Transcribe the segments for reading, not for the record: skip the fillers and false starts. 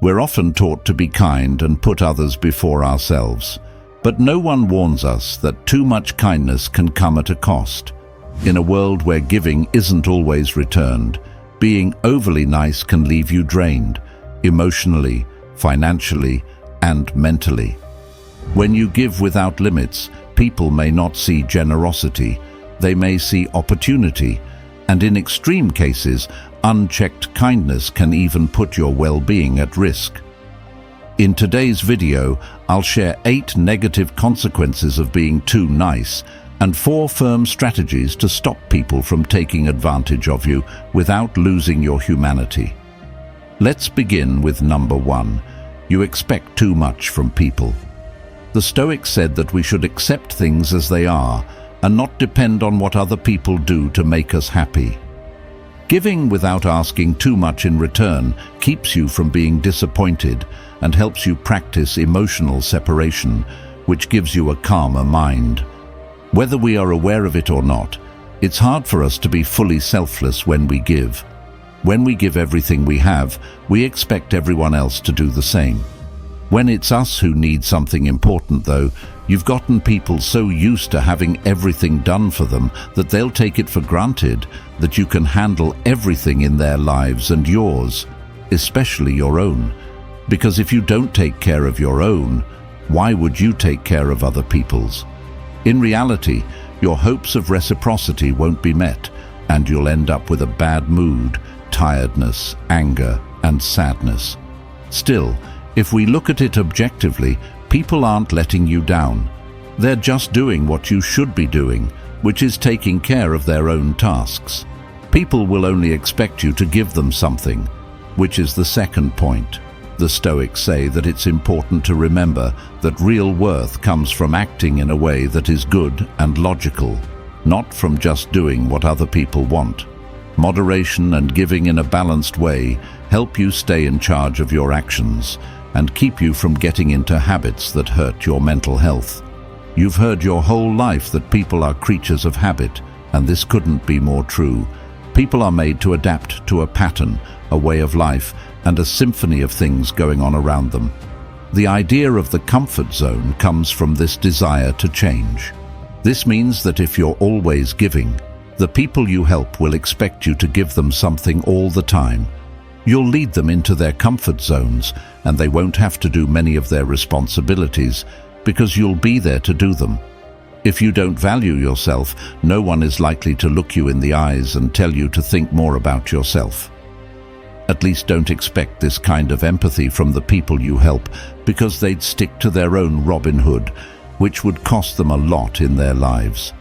We're often taught to be kind and put others before ourselves, but no one warns us that too much kindness can come at a cost. In a world where giving isn't always returned, being overly nice can leave you drained, emotionally, financially, and mentally. When you give without limits, people may not see generosity, they may see opportunity, and in extreme cases, unchecked kindness can even put your well-being at risk. In today's video, I'll share 8 negative consequences of being too nice and 4 firm strategies to stop people from taking advantage of you without losing your humanity. Let's begin with number 1. You expect too much from people. The Stoics said that we should accept things as they are and not depend on what other people do to make us happy. Giving without asking too much in return keeps you from being disappointed and helps you practice emotional separation, which gives you a calmer mind. Whether we are aware of it or not, it's hard for us to be fully selfless when we give. When we give everything we have, we expect everyone else to do the same. When it's us who need something important, though, you've gotten people so used to having everything done for them that they'll take it for granted that you can handle everything in their lives and yours, especially your own. Because if you don't take care of your own, why would you take care of other people's? In reality, your hopes of reciprocity won't be met, and you'll end up with a bad mood, tiredness, anger, and sadness. Still, if we look at it objectively, people aren't letting you down. They're just doing what you should be doing, which is taking care of their own tasks. People will only expect you to give them something, which is the second point. The Stoics say that it's important to remember that real worth comes from acting in a way that is good and logical, not from just doing what other people want. Moderation and giving in a balanced way help you stay in charge of your actions and keep you from getting into habits that hurt your mental health. You've heard your whole life that people are creatures of habit, and this couldn't be more true. People are made to adapt to a pattern, a way of life, and a symphony of things going on around them. The idea of the comfort zone comes from this desire to change. This means that if you're always giving, the people you help will expect you to give them something all the time. You'll lead them into their comfort zones, and they won't have to do many of their responsibilities because you'll be there to do them. If you don't value yourself, no one is likely to look you in the eyes and tell you to think more about yourself. At least don't expect this kind of empathy from the people you help, because they'd stick to their own Robin Hood, which would cost them a lot in their lives.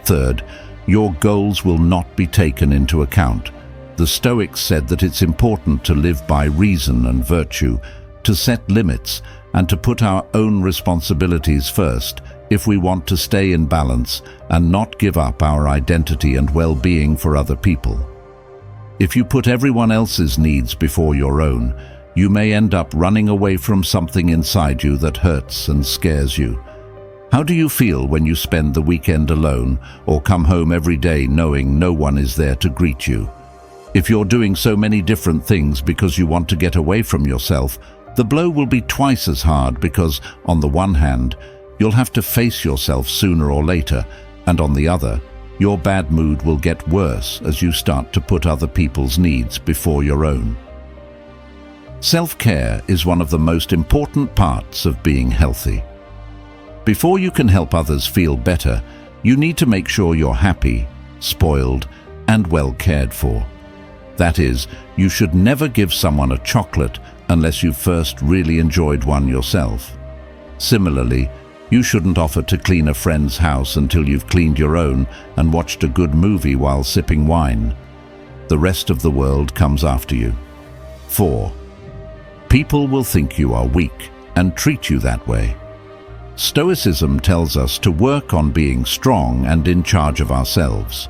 Third, your goals will not be taken into account. The Stoics said that it's important to live by reason and virtue, to set limits, and to put our own responsibilities first if we want to stay in balance and not give up our identity and well-being for other people. If you put everyone else's needs before your own, you may end up running away from something inside you that hurts and scares you. How do you feel when you spend the weekend alone or come home every day knowing no one is there to greet you? If you're doing so many different things because you want to get away from yourself, the blow will be twice as hard because, on the one hand, you'll have to face yourself sooner or later, and on the other, your bad mood will get worse as you start to put other people's needs before your own. Self-care is one of the most important parts of being healthy. Before you can help others feel better, you need to make sure you're happy, spoiled, and well cared for. That is, you should never give someone a chocolate unless you've first really enjoyed one yourself. Similarly, you shouldn't offer to clean a friend's house until you've cleaned your own and watched a good movie while sipping wine. The rest of the world comes after you. 4. People will think you are weak and treat you that way. Stoicism tells us to work on being strong and in charge of ourselves.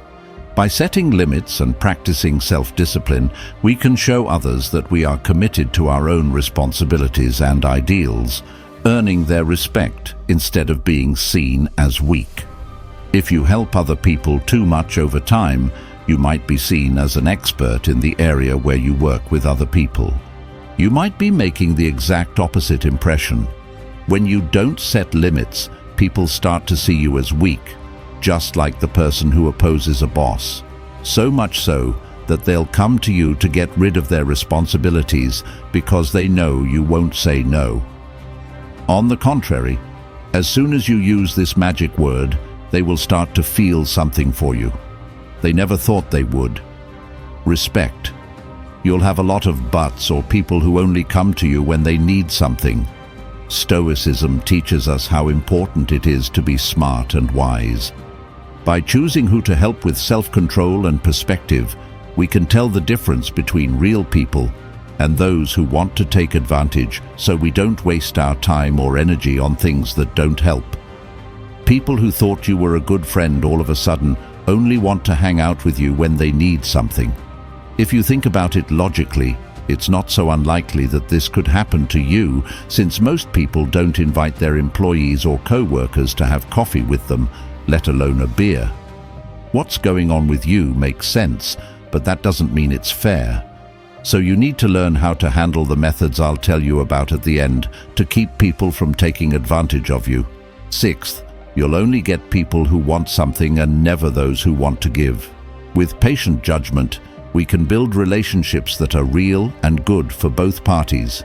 By setting limits and practicing self-discipline, we can show others that we are committed to our own responsibilities and ideals, earning their respect instead of being seen as weak. If you help other people too much over time, you might be seen as an expert in the area where you work with other people. You might be making the exact opposite impression. When you don't set limits, people start to see you as weak, just like the person who opposes a boss. So much so that they'll come to you to get rid of their responsibilities because they know you won't say no. On the contrary, as soon as you use this magic word, they will start to feel something for you. They never thought they would. Respect. You'll have a lot of buts or people who only come to you when they need something. Stoicism teaches us how important it is to be smart and wise. By choosing who to help with self-control and perspective, we can tell the difference between real people and those who want to take advantage, so we don't waste our time or energy on things that don't help. People who thought you were a good friend all of a sudden only want to hang out with you when they need something. If you think about it logically, it's not so unlikely that this could happen to you, since most people don't invite their employees or co-workers to have coffee with them, let alone a beer. What's going on with you makes sense, but that doesn't mean it's fair. So you need to learn how to handle the methods I'll tell you about at the end to keep people from taking advantage of you. Sixth, you'll only get people who want something and never those who want to give. With patient judgment, we can build relationships that are real and good for both parties.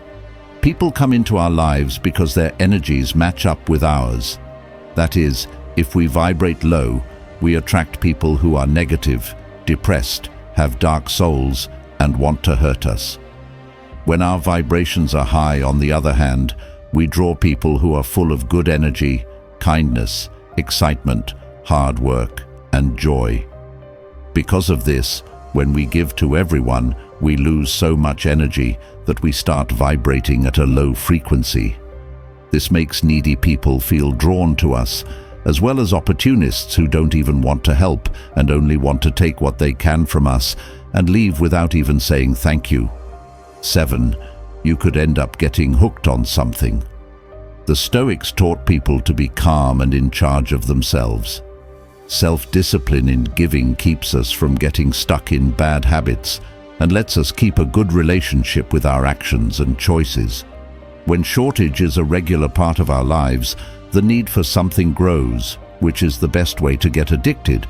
People come into our lives because their energies match up with ours. That is, if we vibrate low, we attract people who are negative, depressed, have dark souls, and want to hurt us. When our vibrations are high, on the other hand, we draw people who are full of good energy, kindness, excitement, hard work, and joy. Because of this, when we give to everyone, we lose so much energy that we start vibrating at a low frequency. This makes needy people feel drawn to us, as well as opportunists who don't even want to help and only want to take what they can from us and leave without even saying thank you. 7. You could end up getting hooked on something. The Stoics taught people to be calm and in charge of themselves. Self-discipline in giving keeps us from getting stuck in bad habits and lets us keep a good relationship with our actions and choices. When shortage is a regular part of our lives, the need for something grows, which is the best way to get addicted.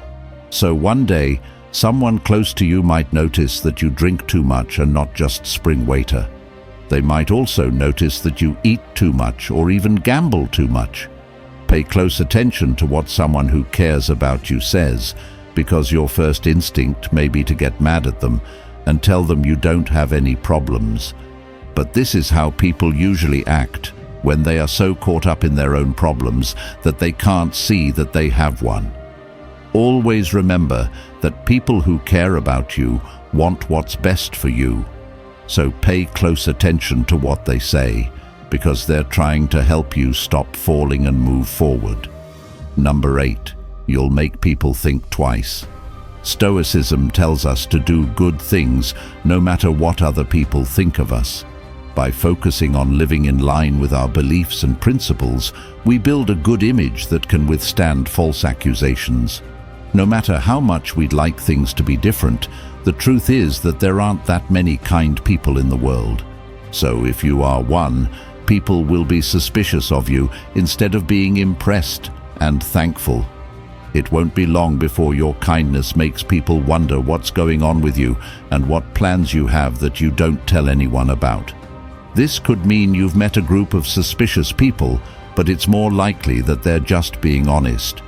So one day, someone close to you might notice that you drink too much and not just spring waiter. They might also notice that you eat too much or even gamble too much. Pay close attention to what someone who cares about you says, because your first instinct may be to get mad at them and tell them you don't have any problems. But this is how people usually act when they are so caught up in their own problems that they can't see that they have one. Always remember that people who care about you want what's best for you. So pay close attention to what they say, because they're trying to help you stop falling and move forward. Number 8, you'll make people think twice. Stoicism tells us to do good things no matter what other people think of us. By focusing on living in line with our beliefs and principles, we build a good image that can withstand false accusations. No matter how much we'd like things to be different, the truth is that there aren't that many kind people in the world. So if you are one, people will be suspicious of you instead of being impressed and thankful. It won't be long before your kindness makes people wonder what's going on with you and what plans you have that you don't tell anyone about. This could mean you've met a group of suspicious people, but it's more likely that they're just being honest.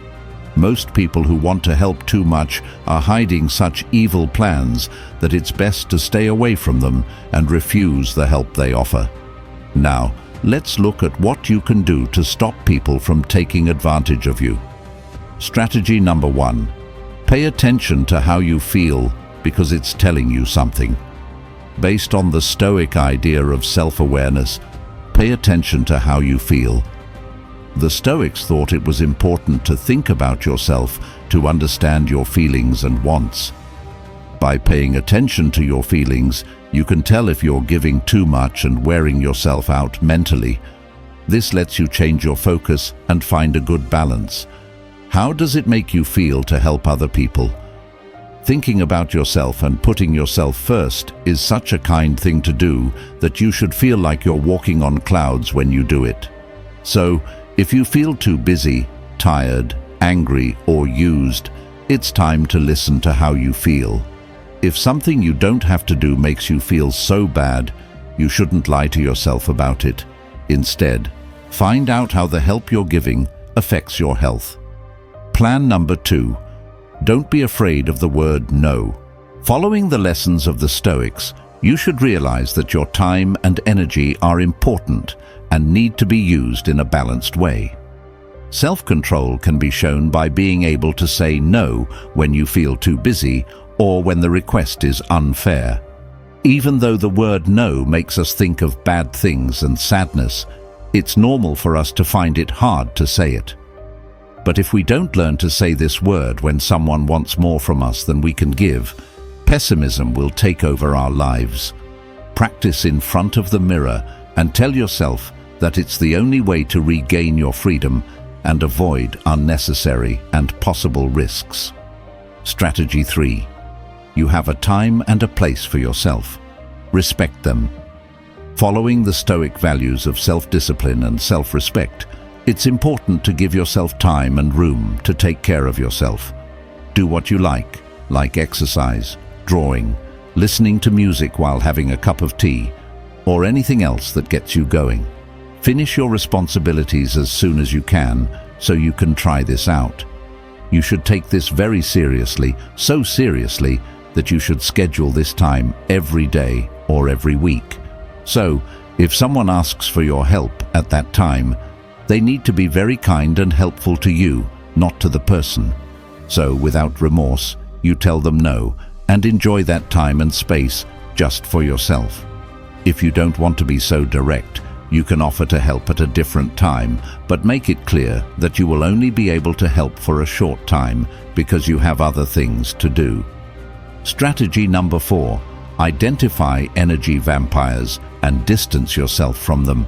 Most people who want to help too much are hiding such evil plans that it's best to stay away from them and refuse the help they offer. Now, let's look at what you can do to stop people from taking advantage of you. Strategy number 1. Pay attention to how you feel, because it's telling you something. Based on the Stoic idea of self-awareness, pay attention to how you feel. The Stoics thought it was important to think about yourself to understand your feelings and wants. By paying attention to your feelings, you can tell if you're giving too much and wearing yourself out mentally. This lets you change your focus and find a good balance. How does it make you feel to help other people? Thinking about yourself and putting yourself first is such a kind thing to do that you should feel like you're walking on clouds when you do it. So, if you feel too busy, tired, angry, or used, it's time to listen to how you feel. If something you don't have to do makes you feel so bad, you shouldn't lie to yourself about it. Instead, find out how the help you're giving affects your health. Plan number 2. Don't be afraid of the word no. Following the lessons of the Stoics, you should realize that your time and energy are important and need to be used in a balanced way. Self-control can be shown by being able to say no when you feel too busy or when the request is unfair. Even though the word no makes us think of bad things and sadness, it's normal for us to find it hard to say it. But if we don't learn to say this word when someone wants more from us than we can give, pessimism will take over our lives. Practice in front of the mirror and tell yourself that it's the only way to regain your freedom and avoid unnecessary and possible risks. Strategy 3. You have a time and a place for yourself. Respect them. Following the Stoic values of self-discipline and self-respect, it's important to give yourself time and room to take care of yourself. Do what you like exercise, drawing, listening to music while having a cup of tea, or anything else that gets you going. Finish your responsibilities as soon as you can so you can try this out. You should take this very seriously, so seriously that you should schedule this time every day or every week. So, if someone asks for your help at that time, they need to be very kind and helpful to you, not to the person. So, without remorse, you tell them no and enjoy that time and space just for yourself. If you don't want to be so direct, you can offer to help at a different time, but make it clear that you will only be able to help for a short time because you have other things to do. Strategy number 4. Identify energy vampires and distance yourself from them.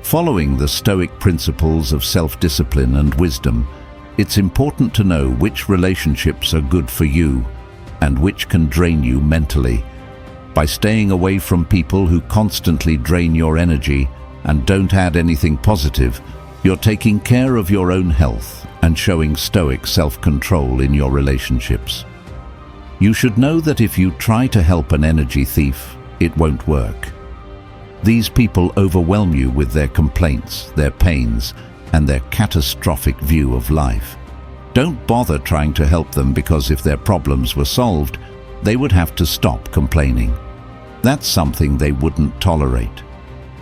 Following the Stoic principles of self-discipline and wisdom, it's important to know which relationships are good for you and which can drain you mentally. By staying away from people who constantly drain your energy and don't add anything positive, you're taking care of your own health and showing Stoic self-control in your relationships. You should know that if you try to help an energy thief, it won't work. These people overwhelm you with their complaints, their pains, and their catastrophic view of life. Don't bother trying to help them because if their problems were solved, they would have to stop complaining. That's something they wouldn't tolerate.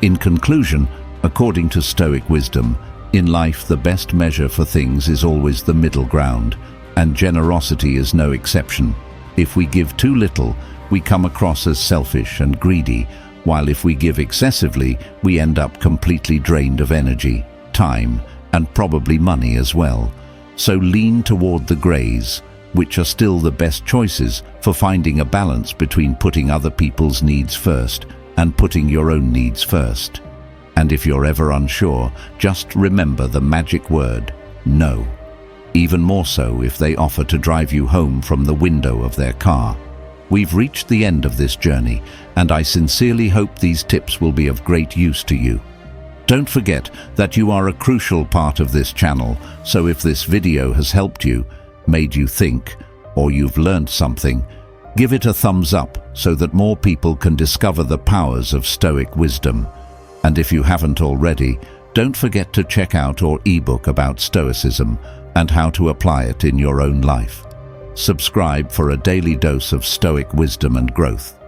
In conclusion, according to Stoic wisdom, in life the best measure for things is always the middle ground, and generosity is no exception. If we give too little, we come across as selfish and greedy, while if we give excessively, we end up completely drained of energy, time, and probably money as well. So lean toward the grays, which are still the best choices for finding a balance between putting other people's needs first and putting your own needs first. And if you're ever unsure, just remember the magic word, no. Even more so if they offer to drive you home from the window of their car. We've reached the end of this journey, and I sincerely hope these tips will be of great use to you. Don't forget that you are a crucial part of this channel, so if this video has helped you, made you think, or you've learned something, give it a thumbs up so that more people can discover the powers of Stoic wisdom. And if you haven't already, don't forget to check out our ebook about Stoicism and how to apply it in your own life. Subscribe for a daily dose of Stoic wisdom and growth.